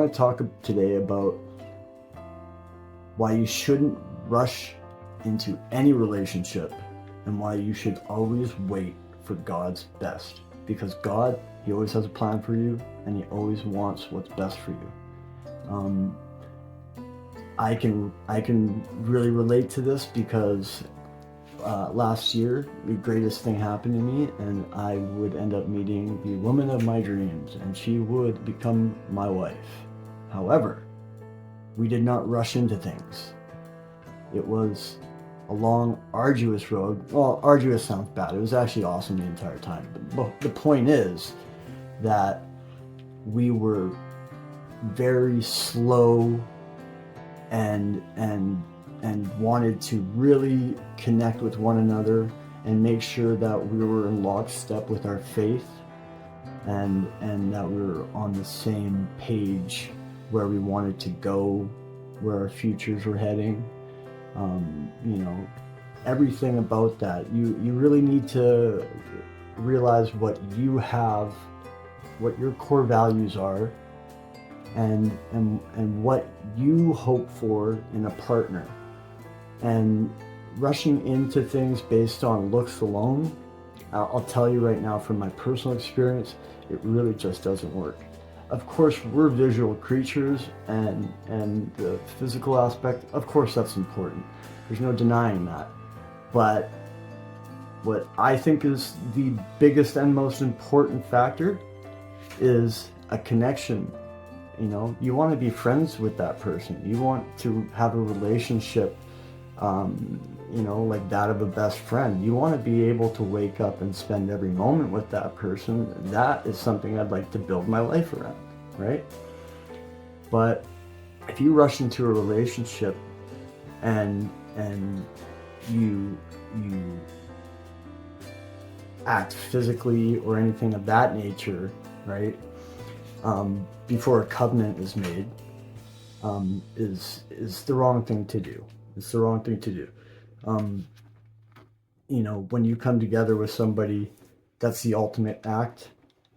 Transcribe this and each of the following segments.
want to talk today about why you shouldn't rush into any relationship and why you should always wait for God's best. Because God, He always has a plan for you, and He always wants what's best for you. I can really relate to this because last year the greatest thing happened to me, and I would end up meeting the woman of my dreams, and she would become my wife. However, we did not rush into things. It was a long, arduous road. Well, arduous sounds bad. It was actually awesome the entire time. But the point is that we were very slow and wanted to really connect with one another and make sure that we were in lockstep with our faith and that we were on the same page where we wanted to go, where our futures were heading. Everything about that. You really need to realize what you have, what your core values are, and what you hope for in a partner. And rushing into things based on looks alone, I'll tell you right now from my personal experience, it really just doesn't work. Of course, we're visual creatures, and the physical aspect, of course, that's important. There's no denying that. But what I think is the biggest and most important factor is a connection. You want to be friends with that person. You want to have a relationship, like that of a best friend. You want to be able to wake up and spend every moment with that person. That is something I'd like to build my life around, right? But if you rush into a relationship and you act physically or anything of that nature, right, before a covenant is made, is the wrong thing to do. It's the wrong thing to do. When you come together with somebody, that's the ultimate act.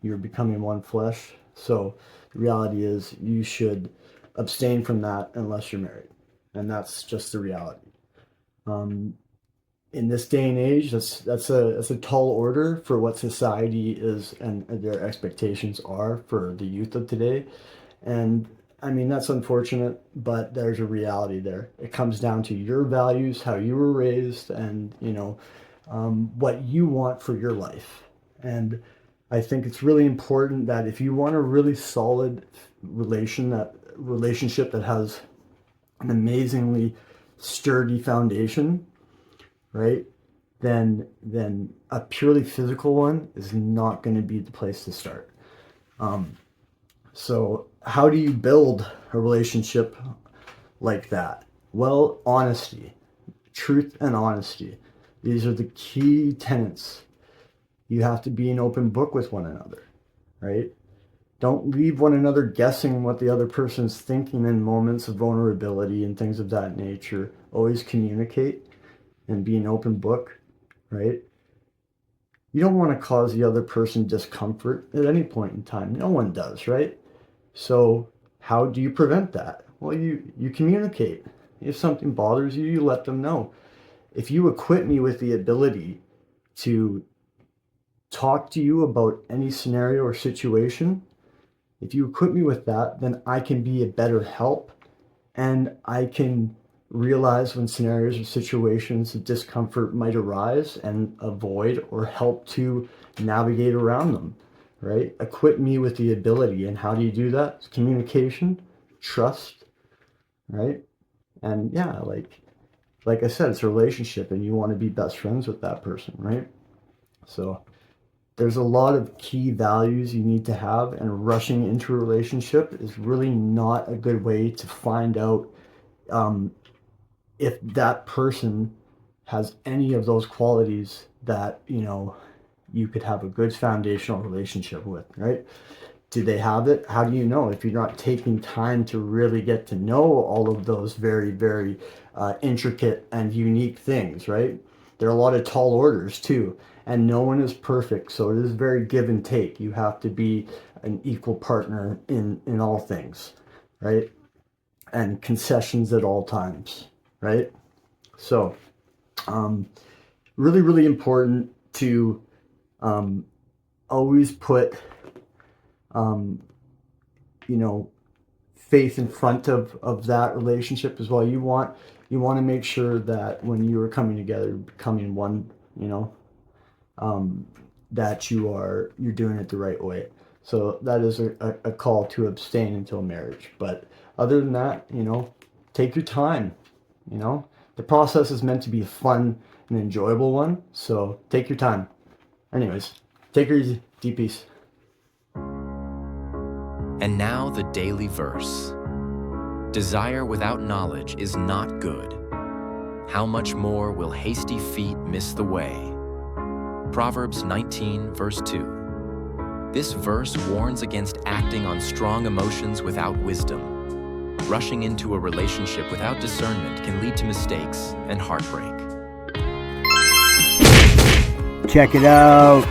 You're becoming one flesh. So the reality is you should abstain from that unless you're married. And that's just the reality. In this day and age, that's a tall order for what society is and their expectations are for the youth of today. And I mean, that's unfortunate, but there's a reality there. It comes down to your values, how you were raised, and what you want for your life. And I think it's really important that if you want a really solid relationship that has an amazingly sturdy foundation, right, then a purely physical one is not going to be the place to start. So how do you build a relationship like that? Well, honesty, truth and honesty. These are the key tenets. You have to be an open book with one another, right? Don't leave one another guessing what the other person's thinking in moments of vulnerability and things of that nature. Always communicate and be an open book, right? You don't want to cause the other person discomfort at any point in time. No one does, right? So how do you prevent that? Well, you communicate. If something bothers you, you let them know. If you equip me with the ability to talk to you about any scenario or situation, if you equip me with that, then I can be a better help, and I can realize when scenarios or situations of discomfort might arise and avoid or help to navigate around them, right? Equip me with the ability. And how do you do that? It's communication, trust, right? And yeah, like I said, it's a relationship, and you want to be best friends with that person, right? So there's a lot of key values you need to have, and rushing into a relationship is really not a good way to find out if that person has any of those qualities that you could have a good foundational relationship with, right? Do they have it? How do you know if you're not taking time to really get to know all of those very, very intricate and unique things, right? There are a lot of tall orders too, and no one is perfect, so it is very give and take. You have to be an equal partner in all things. right? And concessions at all times, right? So, really, really important to always put, you know, faith in front of that relationship as well. You want to make sure that when you are coming together, becoming one, that you're doing it the right way. So that is a call to abstain until marriage. But other than that, take your time. The process is meant to be a fun and enjoyable one. So take your time. Anyways, take her easy. Deep peace. And now the daily verse. Desire without knowledge is not good. How much more will hasty feet miss the way? Proverbs 19, verse 2. This verse warns against acting on strong emotions without wisdom. Rushing into a relationship without discernment can lead to mistakes and heartbreak. Check it out.